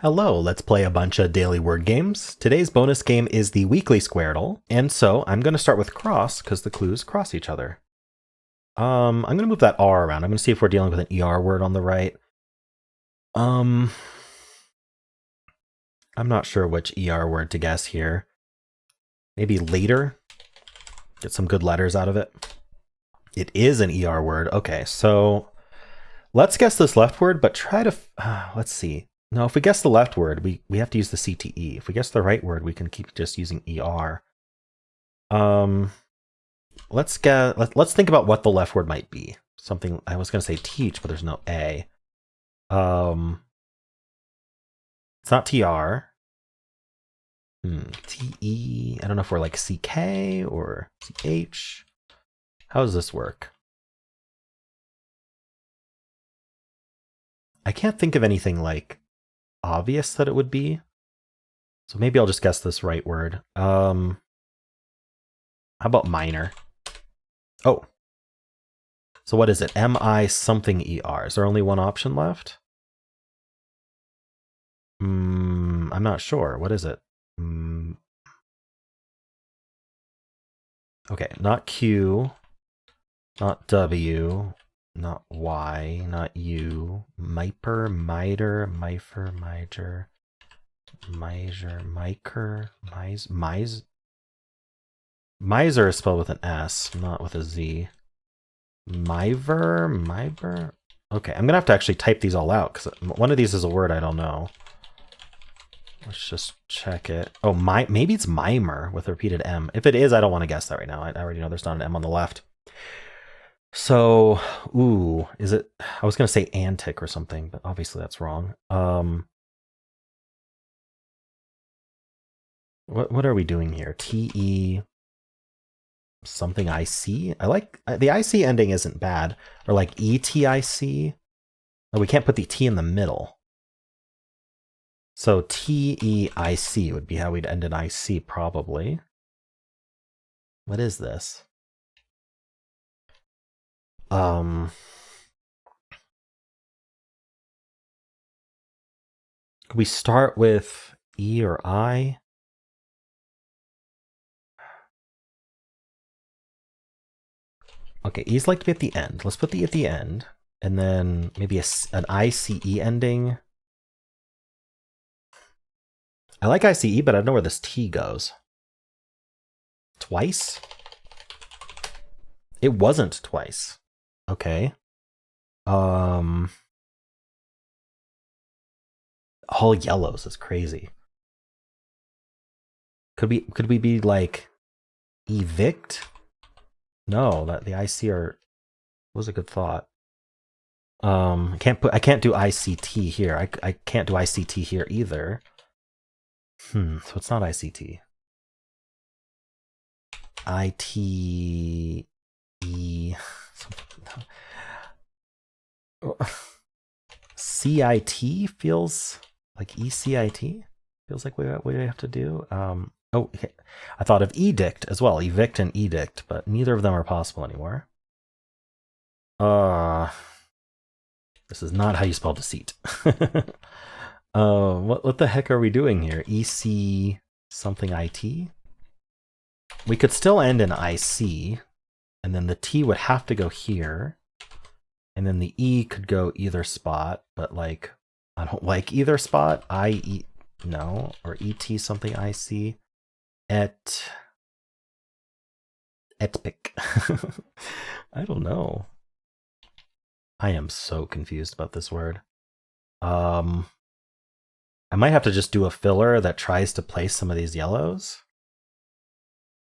Hello, let's play a bunch of daily word games. Today's bonus game is the weekly Squardle, and so I'm going to start with cross because the clues cross each other. I'm going to move that R around. I'm going to see if we're dealing with an ER word on the right. I'm not sure which ER word to guess here. Maybe later. Get some good letters out of it. It is an ER word. Okay, so let's guess this left word, but try to... let's see. No, if we guess the left word, we have to use the CTE. If we guess the right word, we can keep just using ER. Let's think about what the left word might be. Something I was going to say teach, but there's no A. It's not TR. TE. I don't know if we're like CK or CH. How does this work? I can't think of anything like obvious that it would be. So maybe I'll just guess this right word. How about minor? Oh. So what is it? MI something ER. Is there only one option left? I'm not sure. What is it? Okay, not Q, not W, not Y, not U. Miper, miter, mifer, miger, miser, miker, miser is spelled with an S, not with a Z. Miver. Okay, I'm gonna have to actually type these all out because one of these is a word I don't know. Let's just check it. Oh, maybe it's mimer with a repeated M. If it is, I don't want to guess that right now. I already know there's not an M on the left. So, ooh, is it? I was gonna say antic or something, but obviously that's wrong. What are we doing here? TE something IC. I like the IC ending isn't bad, or like ETIC. Oh, we can't put the T in the middle. So TEIC would be how we'd end an IC probably. What is this? Could we start with E or I? Okay, E's like to be at the end. Let's put the E at the end. And then maybe an ICE ending. I like ICE, but I don't know where this T goes. Twice? It wasn't twice. Okay. All yellows is crazy. Could we be like evict? No, that the IC was a good thought. I can't do ICT here. I can't do ICT here either. So it's not ICT. ITE. CIT feels like ECIT. Feels like what we have to do. Oh, okay. I thought of edict as well. Evict and edict, but neither of them are possible anymore. This is not how you spell deceit. What the heck are we doing here? EC something IT? We could still end in IC, and then the T would have to go here, and then the E could go either spot, but like, I don't like either spot. No, or ET something IC. Etpic. I don't know. I am so confused about this word. I might have to just do a filler that tries to place some of these yellows.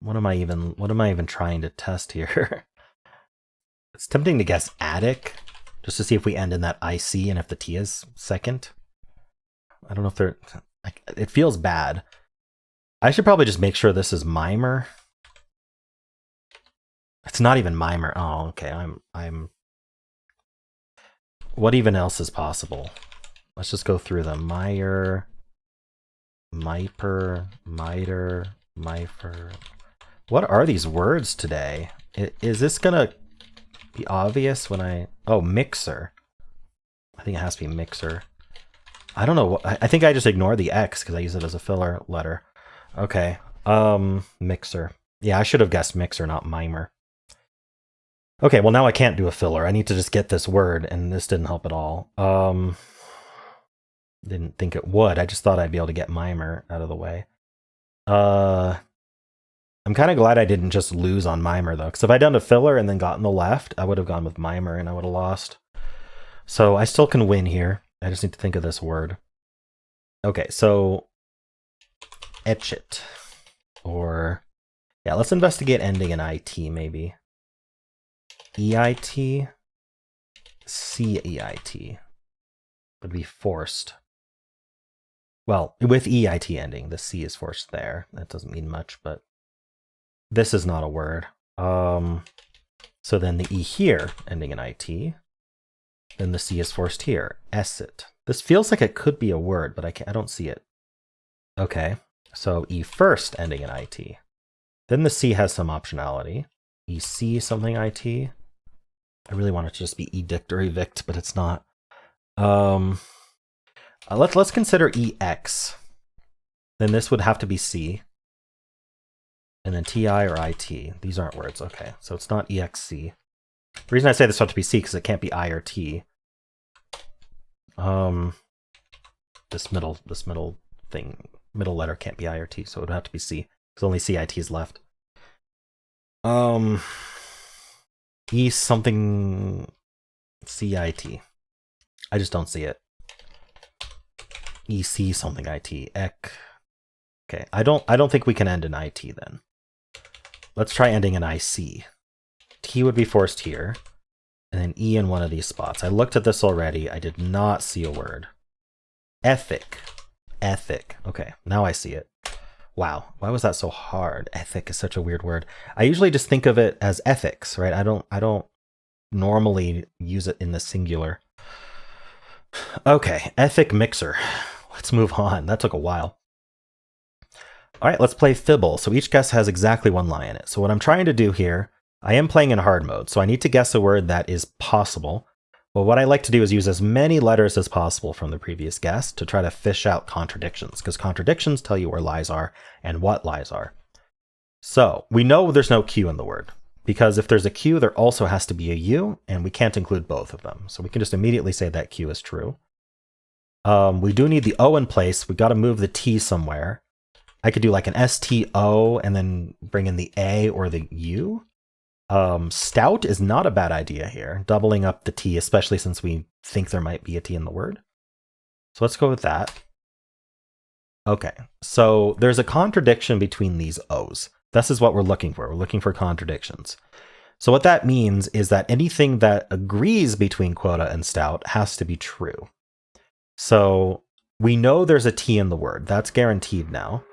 What am I even trying to test here? It's tempting to guess attic, just to see if we end in that IC and if the T is second. I don't know if they're... It feels bad. I should probably just make sure this is mimer. It's not even mimer. Oh, okay. I'm... What even else is possible? Let's just go through them. Meyer, Miper, Miter, Mifer. What are these words today? Is this gonna be obvious when I... Oh, mixer. I think it has to be mixer. I don't know. I think I just ignore the X because I use it as a filler letter. Okay. Mixer. Yeah, I should have guessed mixer, not mimer. Okay, well now I can't do a filler. I need to just get this word, and this didn't help at all. Didn't think it would. I just thought I'd be able to get mimer out of the way. I'm kind of glad I didn't just lose on mimer though, because if I'd done a filler and then gotten the left, I would have gone with mimer and I would have lost. So I still can win here. I just need to think of this word. Okay, so etch it. Or yeah, let's investigate ending in IT maybe. EIT, CEIT would be forced. Well, with EIT ending, the C is forced there. That doesn't mean much, but this is not a word. So then the E here, ending in IT, then the C is forced here. Esset. This feels like it could be a word, but I don't see it. Okay, so E first, ending in IT. Then the C has some optionality. EC something IT. I really want it to just be edict or evict, but it's not. Let's consider EX. Then this would have to be C. And then TI or IT. These aren't words. Okay, so it's not EXC. The reason I say this would have to be C because it can't be I or T. This middle thing, middle letter can't be I or T, so it would have to be C because only CIT is left. E something CIT. I just don't see it. EC something IT. Ec. Okay, I don't think we can end in IT then. Let's try ending in IC. T would be forced here, and then E in one of these spots. I looked at this already. I did not see a word. Ethic. Ethic. Okay, now I see it. Wow, why was that so hard? Ethic is such a weird word. I usually just think of it as ethics, right? I don't normally use it in the singular. Okay, ethic mixer. Let's move on. That took a while. All right, let's play Fibble. So each guess has exactly one lie in it. So what I'm trying to do here, I am playing in hard mode, so I need to guess a word that is possible. But what I like to do is use as many letters as possible from the previous guess to try to fish out contradictions, because contradictions tell you where lies are and what lies are. So we know there's no Q in the word, because if there's a Q, there also has to be a U, and we can't include both of them. So we can just immediately say that Q is true. We do need the O in place. We got to move the T somewhere. I could do like an STO and then bring in the A or the U. Stout is not a bad idea here, doubling up the T, especially since we think there might be a T in the word. So let's go with that. Okay, so there's a contradiction between these O's. This is what we're looking for. We're looking for contradictions. So what that means is that anything that agrees between quota and stout has to be true. So we know there's a T in the word. That's guaranteed now.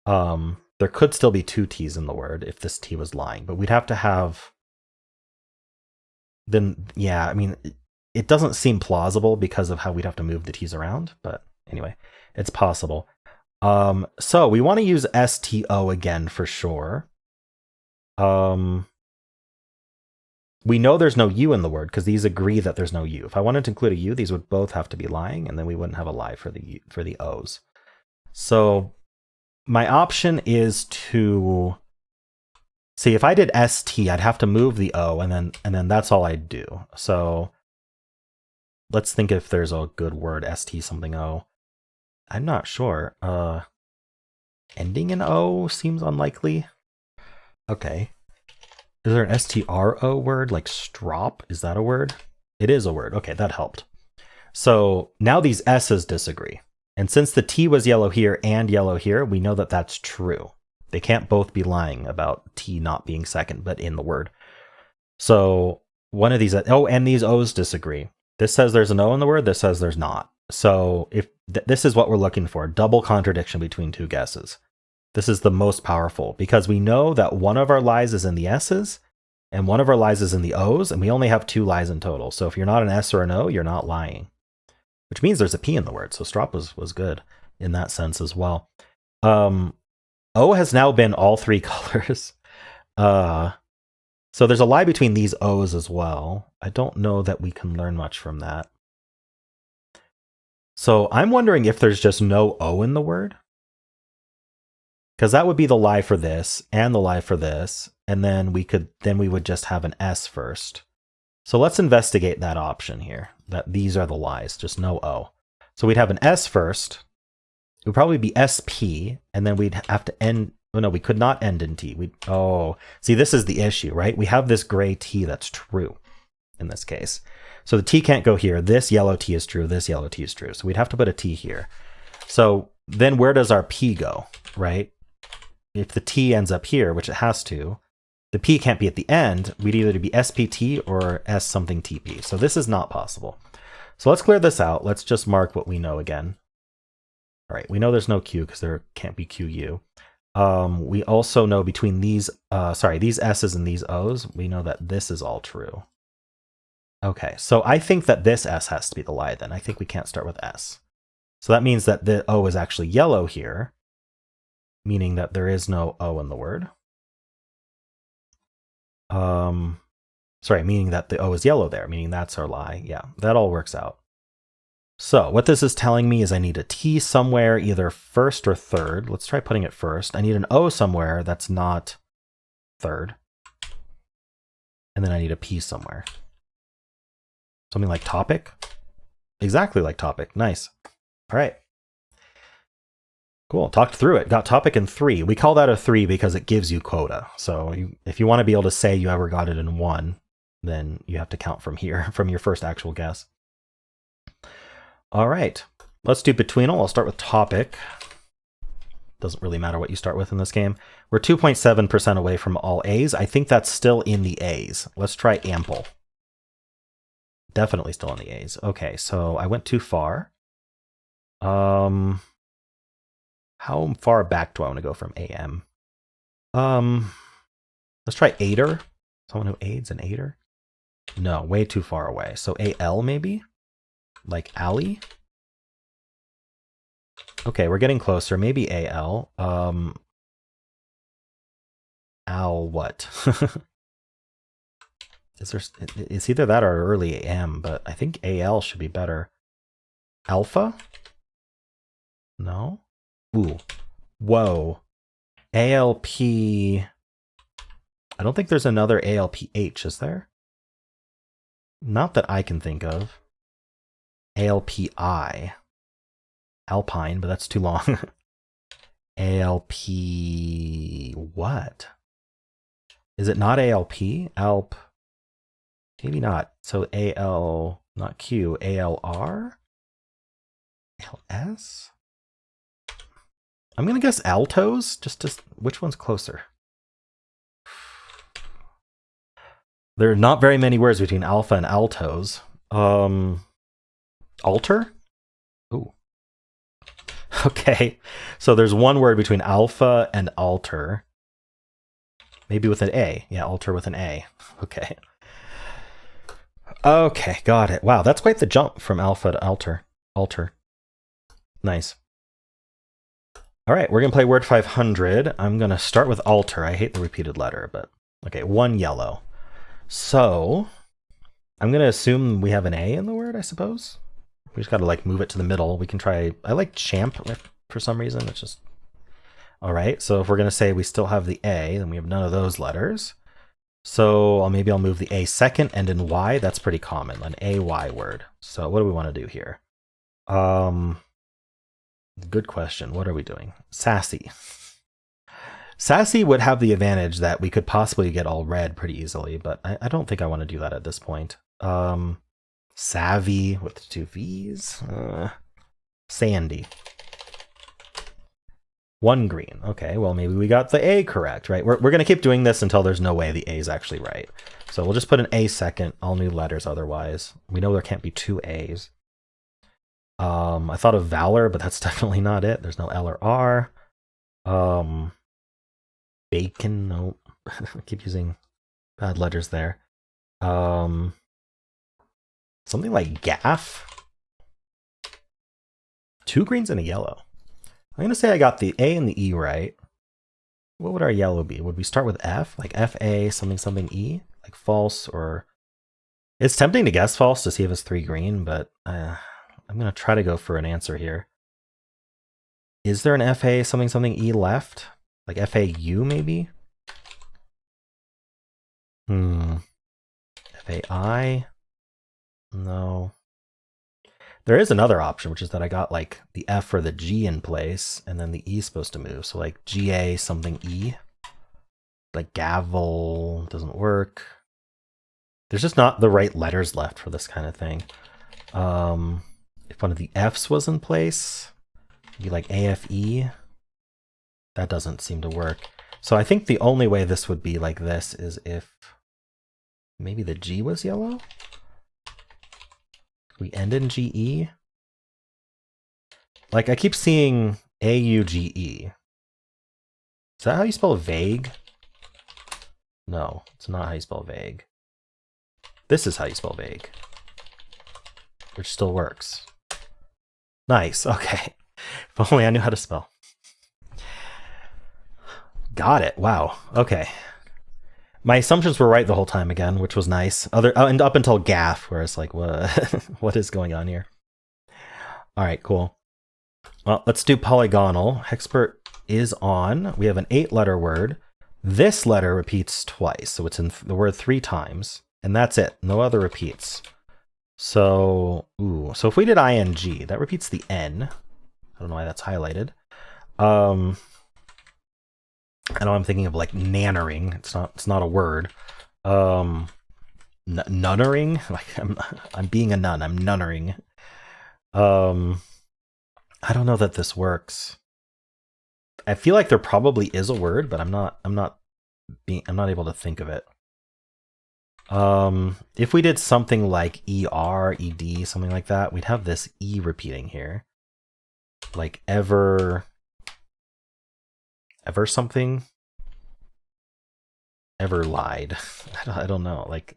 There could still be two T's in the word if this T was lying, but we'd have to have... Then, yeah, I mean, it doesn't seem plausible because of how we'd have to move the T's around, but anyway, it's possible. So we want to use STO again for sure. We know there's no U in the word because these agree that there's no U. If I wanted to include a U, these would both have to be lying, and then we wouldn't have a lie for the O's. So my option is to see if I did ST, I'd have to move the O, and then that's all I'd do. So let's think if there's a good word, ST something O. I'm not sure. Ending in O seems unlikely. Okay. Is there an STRO word like strop? Is that a word? It is a word. Okay, that helped. So now these S's disagree. And since the T was yellow here and yellow here, we know that that's true. They can't both be lying about T not being second, but in the word. So one of these, oh, and these O's disagree. This says there's an O in the word, this says there's not. So if this is what we're looking for, double contradiction between two guesses. This is the most powerful because we know that one of our lies is in the S's and one of our lies is in the O's, and we only have two lies in total. So if you're not an S or an O, you're not lying, which means there's a P in the word. So strop was good in that sense as well. O has now been all three colors. So there's a lie between these O's as well. I don't know that we can learn much from that. So I'm wondering if there's just no O in the word. Because that would be the lie for this and the lie for this. And then we would just have an S first. So let's investigate that option here, that these are the lies, just no O. So we'd have an S first. It would probably be SP, and then we'd have to end. Oh no, we could not end in T. See, this is the issue, right? We have this gray T that's true in this case. So the T can't go here. This yellow T is true. This yellow T is true. So we'd have to put a T here. So then where does our P go, right? If the T ends up here, which it has to, the P can't be at the end. We'd either be SPT or S something TP. So this is not possible. So let's clear this out. Let's just mark what we know again. All right, we know there's no Q because there can't be QU. We also know between these S's and these O's, we know that this is all true. Okay, so I think that this S has to be the lie then. I think we can't start with S. So that means that the O is actually yellow here, meaning that there is no O in the word. Meaning that the O is yellow there, meaning that's our lie. Yeah, that all works out. So what this is telling me is I need a T somewhere, either first or third. Let's try putting it first. I need an O somewhere that's not third. And then I need a P somewhere. Something like topic? Exactly like topic. Nice. All right. Cool. Talked through it. Got topic in 3. We call that a 3 because it gives you quota. So if you want to be able to say you ever got it in 1, then you have to count from here, from your first actual guess. All right. Let's do Betweenle. I'll start with topic. Doesn't really matter what you start with in this game. We're 2.7% away from all A's. I think that's still in the A's. Let's try ample. Definitely still in the A's. Okay, so I went too far. How far back do I want to go from AM? Let's try aider. Someone who aids an aider? No, way too far away. So AL maybe? Like alley? Okay, we're getting closer. Maybe AL. Al what? It's either that or early AM, but I think AL should be better. Alpha? No? Ooh. Whoa. ALP. I don't think there's another ALPH, is there? Not that I can think of. ALPI. Alpine, but that's too long. ALP. What? Is it not ALP? ALP. Maybe not. So AL, not Q, ALR? LS? I'm going to guess altos, which one's closer? There are not very many words between alpha and altos. Alter? Ooh. Okay, so there's one word between alpha and alter. Maybe with an A. Yeah, alter with an A. Okay. Okay, got it. Wow, that's quite the jump from alpha to alter. Alter. Nice. All right, we're going to play word 500. I'm going to start with alter. I hate the repeated letter, but okay, 1 yellow. So I'm going to assume we have an A in the word, I suppose. We just got to like move it to the middle. We can try, I like champ for some reason. It's just, all right. So if we're going to say we still have the A, then we have none of those letters. So maybe I'll move the A second, and in Y, that's pretty common, an AY word. So what do we want to do here? Good question. What are we doing? Sassy. Sassy would have the advantage that we could possibly get all red pretty easily, but I don't think I want to do that at this point. Savvy with 2 V's. Sandy. 1 green. Okay, well, maybe we got the A correct, right? We're going to keep doing this until there's no way the A is actually right. So we'll just put an A second, all new letters otherwise. We know there can't be 2 A's. I thought of Valor, but that's definitely not it. There's no L or R. Bacon, nope. I keep using bad letters there. Something like gaff. 2 greens and a yellow. I'm going to say I got the A and the E right. What would our yellow be? Would we start with F? Like FA something something E? Like false or... It's tempting to guess false to see if it's 3 green, but I I'm gonna try to go for an answer here. Is there an FA something something E left? Like FAU maybe? FAI? No. There is another option, which is that I got like the F or the G in place, and then the E is supposed to move. So like GA something E. Like gavel doesn't work. There's just not the right letters left for this kind of thing. If one of the F's was in place, it'd be like AFE. That doesn't seem to work. So I think the only way this would be like this is if maybe the G was yellow. We end in GE. Like I keep seeing AUGE. Is that how you spell vague? No, it's not how you spell vague. This is how you spell vague. Which still works. Nice, okay. If only I knew how to spell. Got it, wow, okay. My assumptions were right the whole time again, which was nice. And up until gaff, where it's like, what, what is going on here? All right, cool. Well, let's do polygonal. Hexpert is on. We have an 8-letter word. This letter repeats twice, so it's in the word 3 times, and that's it. No other repeats. So, so if we did ing, that repeats the N. I don't know why that's highlighted. I know I'm thinking of like nannering. It's not a word. Nunnering. Like I'm being a nun. I'm nunnering. I don't know that this works. I feel like there probably is a word, but I'm not able to think of it. If we did something like ER, ED, something like that, we'd have this E repeating here. Like ever something. Ever lied. I don't know. Like,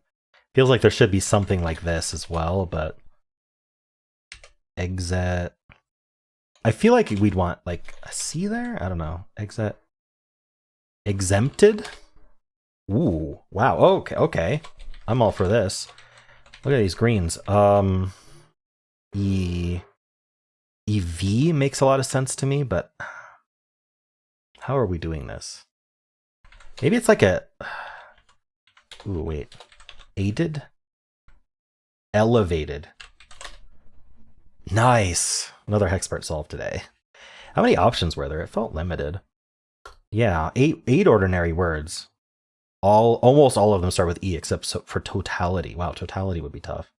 feels like there should be something like this as well, but exit. I feel like we'd want like a C there. I don't know. Exit. Exempted. Ooh, wow. Okay. I'm all for this. Look at these greens. EV makes a lot of sense to me, but how are we doing this? Maybe it's like a... Ooh, wait. Aided? Elevated. Nice! Another Hexpert solved today. How many options were there? It felt limited. Yeah, eight ordinary words. Almost all of them start with E, except for totality. Wow, totality would be tough.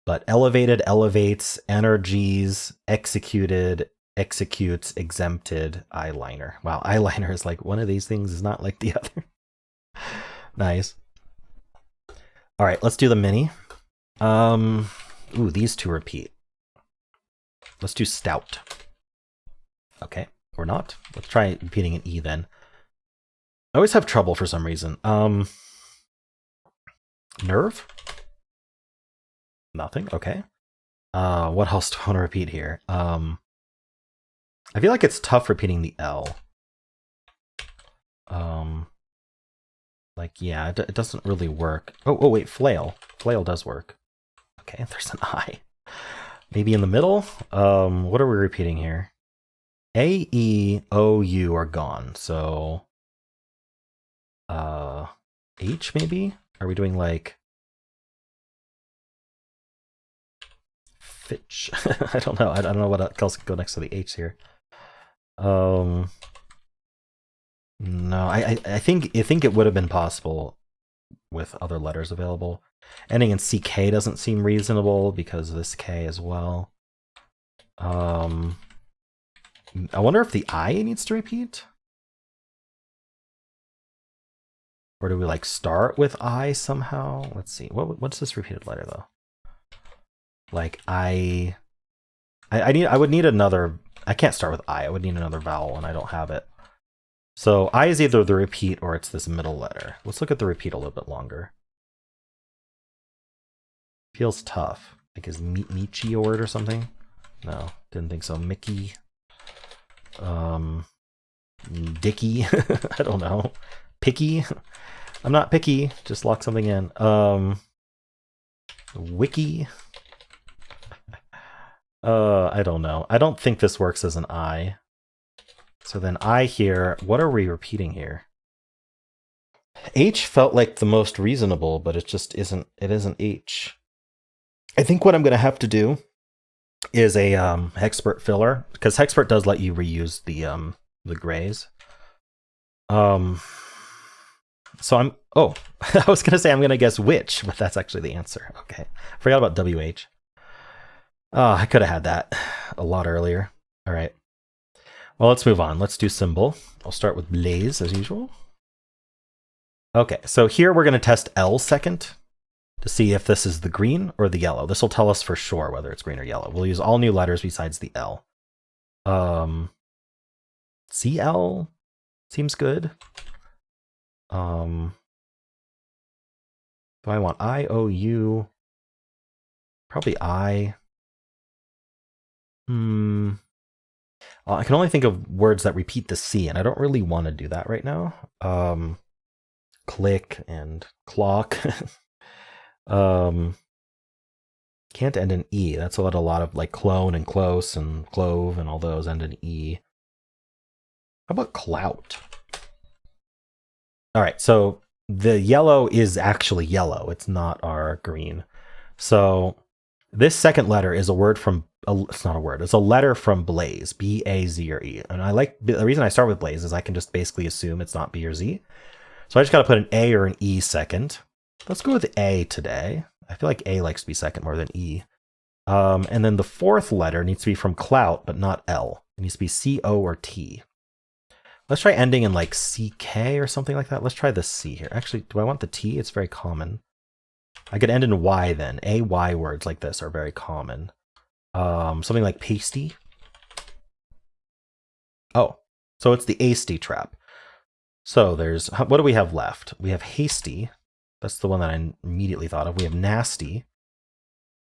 But elevated, elevates, energies, executed, executes, exempted, eyeliner. Wow, eyeliner is like one of these things is not like the other. Nice. All right, let's do the mini. Ooh, these two repeat. Let's do stout. Okay, or not. Let's try repeating an E then. I always have trouble for some reason. Nerve? Nothing, okay. What else do I want to repeat here? I feel like it's tough repeating the L. Like, yeah, it doesn't really work. Oh, wait, flail. Flail does work. Okay, there's an I. Maybe in the middle? What are we repeating here? A, E, O, U are gone, so... H, maybe? Are we doing, like... Fitch? I don't know. I don't know what else could go next to the H here. No, I think it would have been possible with other letters available. Ending in CK doesn't seem reasonable because of this K as well. I wonder if the I needs to repeat? Or do we like start with I somehow? Let's see. What's this repeated letter though? Like I would need another. I can't start with I would need another vowel and I don't have it. So I is either the repeat or it's this middle letter. Let's look at the repeat a little bit longer. Feels tough. Like is Michi a word or something? No, didn't think so. Mickey. Dicky. I don't know. Picky. I'm not picky. Just lock something in. Wiki. I don't know. I don't think this works as an I. So then I here, what are we repeating here? H felt like the most reasonable, but it just isn't. It isn't H. I think what I'm going to have to do is a Hexpert filler, because Hexpert does let you reuse the grays. So I'm, oh, I was going to say I'm going to guess which, but that's actually the answer. Okay. Forgot about WH. Oh, I could have had that a lot earlier. All right. Well, let's move on. Let's do Symble. I'll start with Blaze as usual. Okay, so here we're going to test L second to see if this is the green or the yellow. This will tell us for sure whether it's green or yellow. We'll use all new letters besides the L. CL seems good. Do I want I, O, U? Probably I. I can only think of words that repeat the C, and I don't really want to do that right now. Click and clock. Can't end in E. That's what a lot of like clone and close and clove and all those end in E. How about clout? All right, so the yellow is actually yellow. It's not our green. So this second letter is a word from, it's not a word, it's a letter from Blaze, B, A, Z, or E. And I like, the reason I start with Blaze is I can just basically assume it's not B or Z. So I just got to put an A or an E second. Let's go with A today. I feel like A likes to be second more than E. And then the fourth letter needs to be from clout, but not L. It needs to be C, O, or T. Let's try ending in like CK or something like that. Let's try the C here. Actually, do I want the T? It's very common. I could end in Y then. AY words like this are very common. Something like pasty. Oh, so it's the hasty trap. So there's, what do we have left? We have hasty. That's the one that I immediately thought of. We have nasty.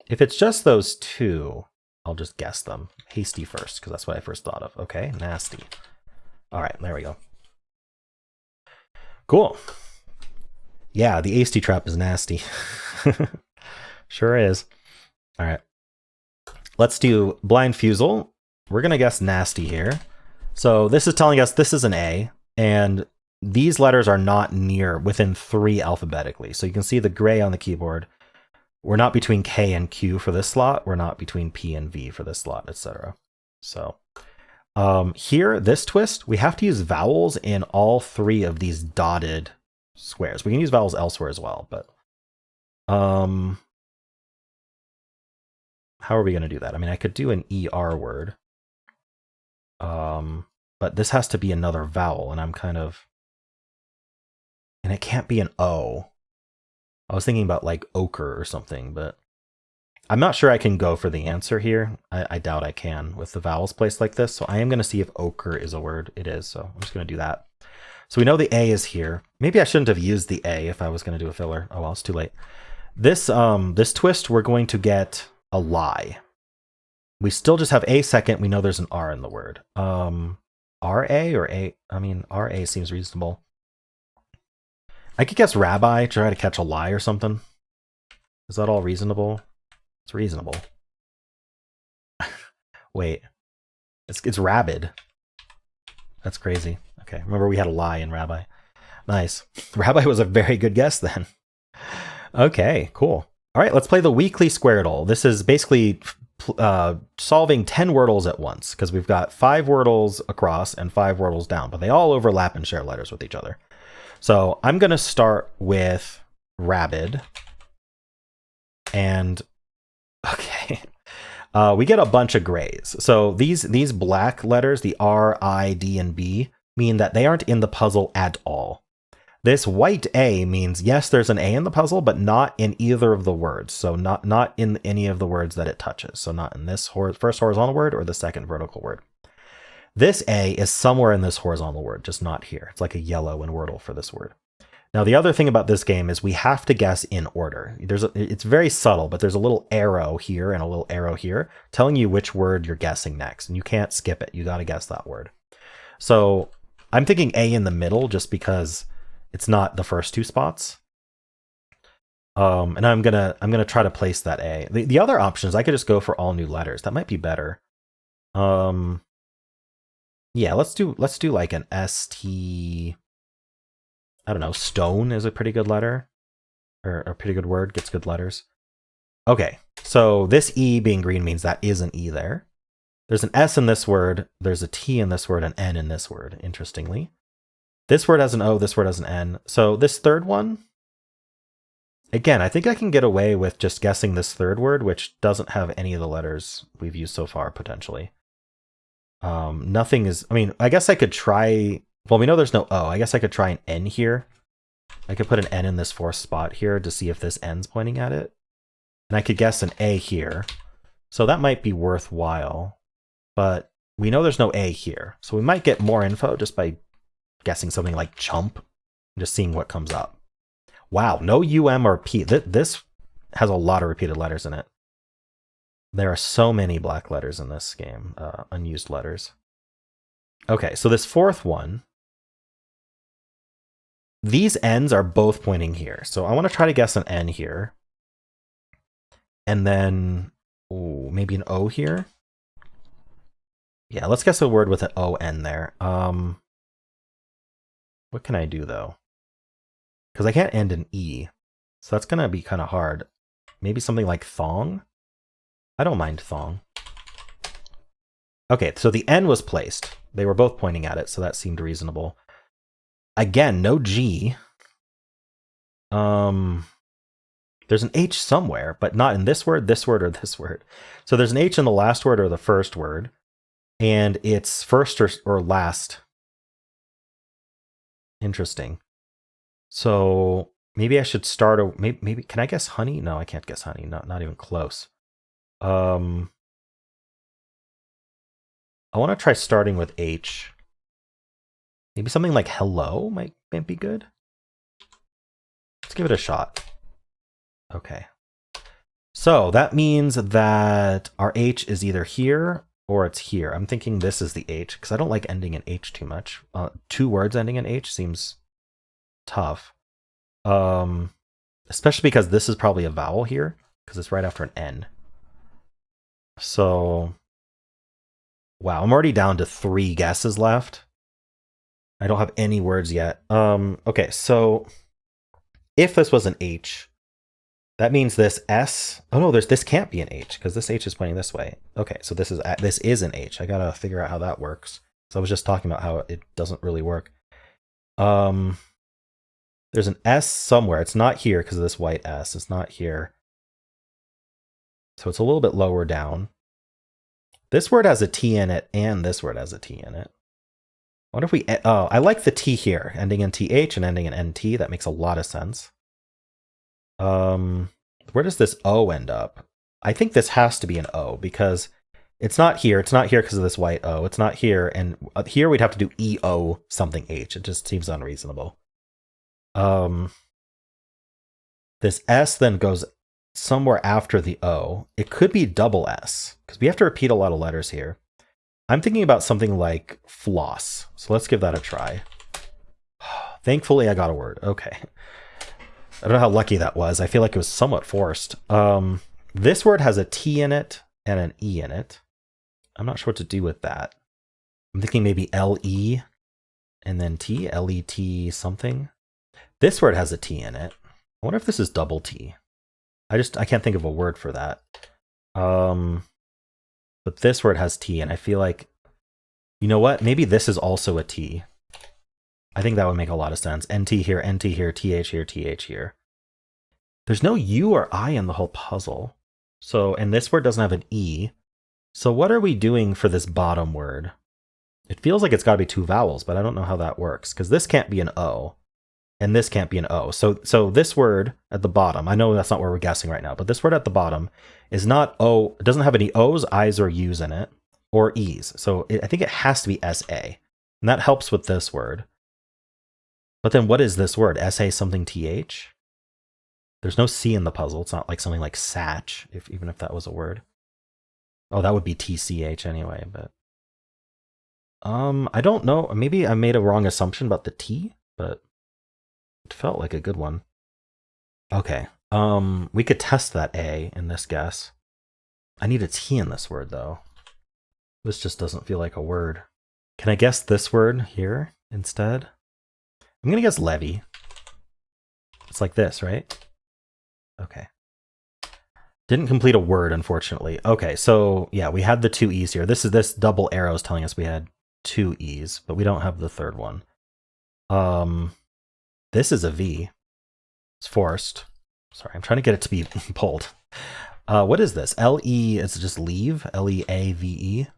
If it's just those two, I'll just guess them. Hasty first, because that's what I first thought of. Okay, nasty. All right, there we go. Cool. Yeah, the hasty trap is nasty. Sure is. All right. Let's do blind Fusele. We're going to guess nasty here. So this is telling us this is an A, and these letters are not within 3 alphabetically. So you can see the gray on the keyboard. We're not between K and Q for this slot. We're not between P and V for this slot, etc. So here, this twist, we have to use vowels in all 3 of these dotted squares. We can use vowels elsewhere as well, but how are we going to do that? I mean, I could do an ER word, but this has to be another vowel, and I'm kind of, and it can't be an O. I was thinking about like ochre or something, but I'm not sure I can go for the answer here. I doubt I can with the vowels placed like this. So I am going to see if ochre is a word. It is, so I'm just going to do that. So we know the A is here. Maybe I shouldn't have used the A if I was going to do a filler. Oh well, it's too late. This this twist, we're going to get a lie. We still just have A second. We know there's an R in the word. R-A or A? I mean, R-A seems reasonable. I could guess rabbi, try to catch a lie or something. Is that all reasonable? It's reasonable. Wait. It's rabid. That's crazy. Okay, remember we had a lie in rabbi. Nice. Rabbi was a very good guess then. Okay, cool. All right, let's play the weekly Squardle. This is basically solving 10 Wordles at once, because we've got 5 Wordles across and 5 Wordles down, but they all overlap and share letters with each other. So I'm going to start with rabid. And, okay, we get a bunch of grays. So these black letters, the R, I, D, and B, mean that they aren't in the puzzle at all. This white A means, yes, there's an A in the puzzle, but not in either of the words. So not in any of the words that it touches. So not in this first horizontal word or the second vertical word. This A is somewhere in this horizontal word, just not here. It's like a yellow in Wordle for this word. Now, the other thing about this game is we have to guess in order. It's very subtle, but there's a little arrow here and a little arrow here telling you which word you're guessing next. And you can't skip it. You got to guess that word. So I'm thinking A in the middle just because it's not the first 2 spots. And I'm gonna try to place that A. The other option is I could just go for all new letters. That might be better. Yeah, let's do like an ST. I don't know. Stone is a pretty good letter, or a pretty good word. Gets good letters. Okay, so this E being green means that is an E there. There's an S in this word. There's a T in this word, an N in this word. Interestingly, this word has an O. This word has an N. So this third one. Again, I think I can get away with just guessing this third word, which doesn't have any of the letters we've used so far, potentially. Nothing is, I mean, I guess I could try, well, we know there's no O. I guess I could try an N here. I could put an N in this fourth spot here to see if this N's pointing at it. And I could guess an A here. So that might be worthwhile. But we know there's no A here. So we might get more info just by guessing something like chump and just seeing what comes up. Wow, no UM or P. This has a lot of repeated letters in it. There are so many black letters in this game, unused letters. Okay, so this fourth one, these N's are both pointing here. So I want to try to guess an N here. And then, ooh, maybe an O here. Yeah, let's guess a word with an O-N there. What can I do, though? Because I can't end in E. So that's going to be kind of hard. Maybe something like thong? I don't mind thong. Okay, so the N was placed. They were both pointing at it, so that seemed reasonable. Again, no G. There's an H somewhere, but not in this word, or this word. So there's an H in the last word or the first word, and it's first or last. Interesting. So maybe I should start maybe can I guess honey? No, I can't guess honey. Not even close. I want to try starting with H. Maybe something like hello might be good. Let's give it a shot. Okay. So that means that our H is either here or it's here. I'm thinking this is the H because I don't like ending in H too much. Two words ending in H seems tough. Especially because this is probably a vowel here because it's right after an N. So, wow, I'm already down to 3 guesses left. I don't have any words yet. Okay, so if this was an H, that means this S. Oh no, this can't be an H because this H is pointing this way. Okay, so this is an H. I gotta figure out how that works. So I was just talking about how it doesn't really work. There's an S somewhere. It's not here because of this white S. It's not here. So it's a little bit lower down. This word has a T in it, and this word has a T in it. I wonder if we... Oh, I like the T here, ending in TH and ending in NT. That makes a lot of sense. Where does this O end up? I think this has to be an O, because it's not here. It's not here because of this white O. It's not here, and here we'd have to do EO something H. It just seems unreasonable. This S then goes somewhere after the O. It could be double S, because we have to repeat a lot of letters here. I'm thinking about something like floss. So let's give that a try. Thankfully, I got a word. Okay. I don't know how lucky that was. I feel like it was somewhat forced. This word has a T in it and an E in it. I'm not sure what to do with that. I'm thinking maybe L-E and then T, L-E-T something. This word has a T in it. I wonder if this is double T. I can't think of a word for that. But this word has T, and I feel like, you know what? Maybe this is also a T. I think that would make a lot of sense. NT here, TH here, TH here. There's no U or I in the whole puzzle. So, and this word doesn't have an E. So what are we doing for this bottom word? It feels like it's got to be 2 vowels, but I don't know how that works, because this can't be an O, and this can't be an O. So this word at the bottom, I know that's not where we're guessing right now, but this word at the bottom is not O. It doesn't have any O's, I's, or U's in it, or E's. So I think it has to be SA, and that helps with this word. But then what is this word? SA something TH? There's no C in the puzzle. It's not like something like Satch, even if that was a word. Oh, that would be TCH anyway, but... I don't know. Maybe I made a wrong assumption about the T, but it felt like a good one. Okay, We could test that A in this guess. I need a T in this word though. This just doesn't feel like a word. Can I guess this word here instead? I'm gonna guess levy. It's like this, right? Okay. Didn't complete a word, unfortunately. Okay, so yeah, we had the two E's here. This double arrow is telling us we had two E's, but we don't have the third one. This is a V. It's forced. Sorry, I'm trying to get it to be pulled. What is this? L-E, it's just leave? L-E-A-V-E?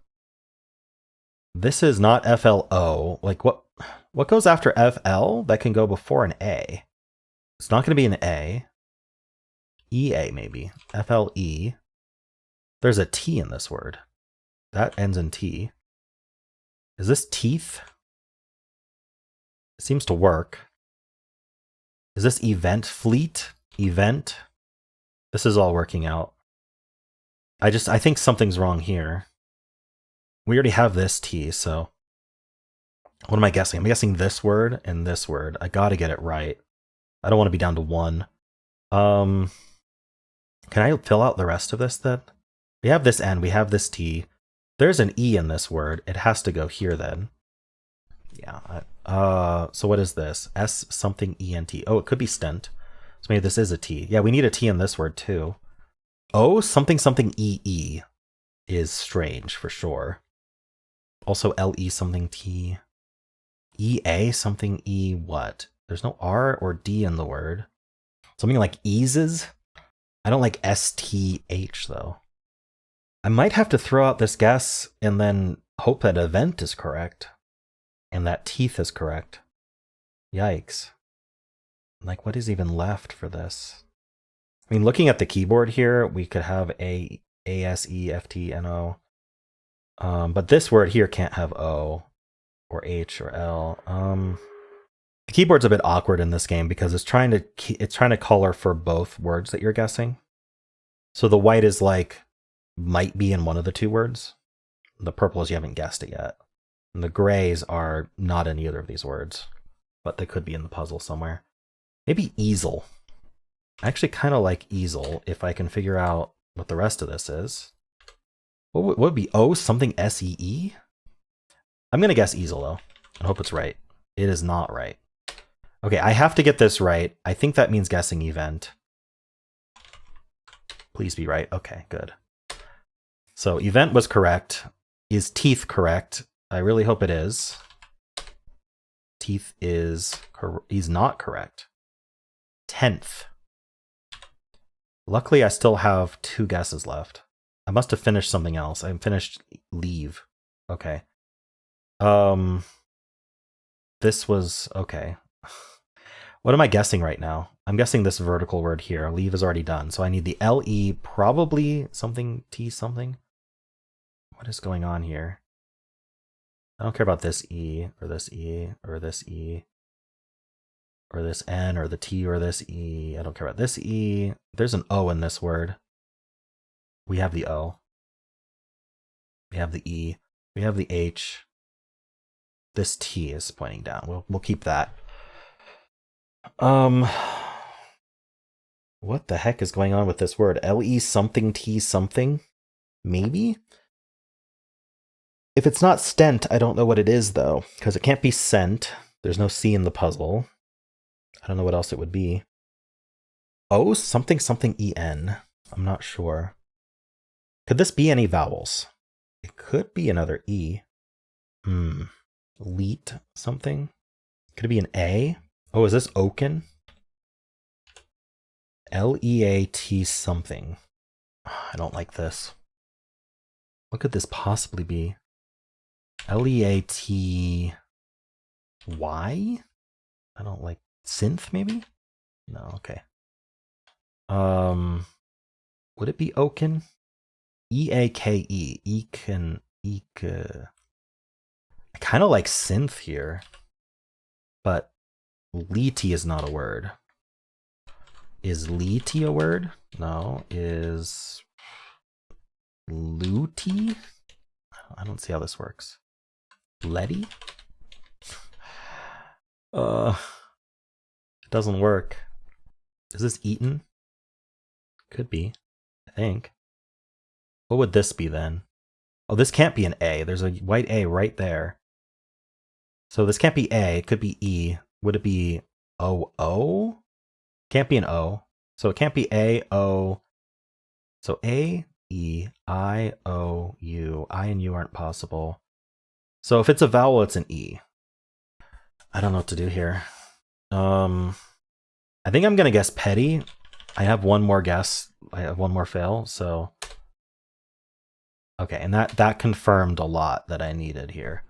This is not F-L-O. Like, what goes after F-L that can go before an A? It's not going to be an A. E-A, maybe. F-L-E. There's a T in this word. That ends in T. Is this teeth? It seems to work. Is this event? Fleet? Event? This is all working out. I think something's wrong here. We already have this T, so... What am I guessing? I'm guessing this word and this word. I gotta get it right. I don't want to be down to one. Can I fill out the rest of this then? We have this N, we have this T. There's an E in this word. It has to go here then. Yeah. So what is this? S something E-N-T. Oh, it could be stent. So maybe this is a T. Yeah, we need a T in this word too. O something something E-E is strange for sure. Also L-E something T. E-A something E what? There's no R or D in the word. Something like eases? I don't like S-T-H though. I might have to throw out this guess and then hope that event is correct. And that teeth is correct. Yikes. Like, what is even left for this? I mean, looking at the keyboard here, we could have A-S-E-F-T-N-O. But this word here can't have O or H or L. The keyboard's a bit awkward in this game because it's trying to color for both words that you're guessing. So the white is like might be in one of the two words. The purple is you haven't guessed it yet. And the grays are not in either of these words, but they could be in the puzzle somewhere. Maybe easel. I actually kind of like easel if I can figure out what the rest of this is. What would be O something S-E-E? I'm going to guess easel though. I hope it's right. It is not right. Okay, I have to get this right. I think that means guessing event. Please be right. Okay, good. So event was correct. Is teeth correct? I really hope it is. Teeth is not correct. 10th. Luckily, I still have two guesses left. I must have finished something else. I finished leave. Okay. This was okay. What am I guessing right now? I'm guessing this vertical word here. Leave is already done. So I need the L-E, probably something T something. What is going on here? I don't care about this E or this E or this E or this N or the T or this E. I don't care about this E. There's an O in this word. We have the O. We have the E. We have the H. This T is pointing down. We'll keep that. What the heck is going on with this word? L-E something T something? Maybe? If it's not stent, I don't know what it is though, because it can't be sent. There's no C in the puzzle. I don't know what else it would be. O something something E-N. I'm not sure. Could this be any vowels? It could be another E. Leet something? Could it be an A? Oh, is this oaken? L-E-A-T something. I don't like this. What could this possibly be? L-E-A-T-Y? I don't like synth, maybe? No, okay. Would it be oaken? E-A-K-E. Eaken. I kind of like synth here, but leety is not a word. Is leety a word? No. Is looty? I don't see how this works. Letty? It doesn't work. Is this eaten? Could be, I think. What would this be then? Oh, this can't be an A. There's a white A right there. So this can't be A. It could be E. Would it be O? Can't be an O. So it can't be A, O. So A, E, I, O, U. I and U aren't possible. So if it's a vowel, it's an E. I don't know what to do here. I think I'm going to guess petty. I have one more guess. I have one more fail, so... Okay, and that confirmed a lot that I needed here.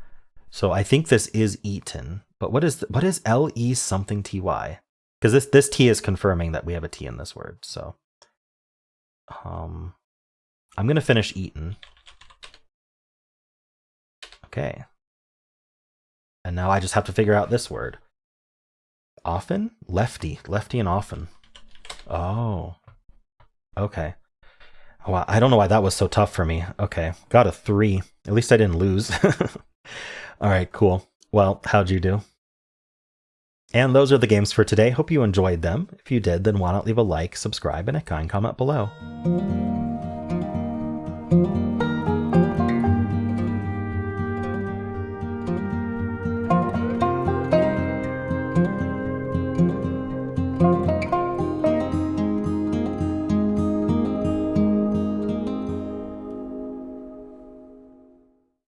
So I think this is eaten. But what is L-E something T-Y? Because this T is confirming that we have a T in this word, so... I'm going to finish eaten. Okay. And now I just have to figure out this word. Often? Lefty. Lefty and often. Oh. Okay. Wow, I don't know why that was so tough for me. Okay. Got a 3. At least I didn't lose. All right, cool. Well, how'd you do? And those are the games for today. Hope you enjoyed them. If you did, then why not leave a like, subscribe, and a kind comment below.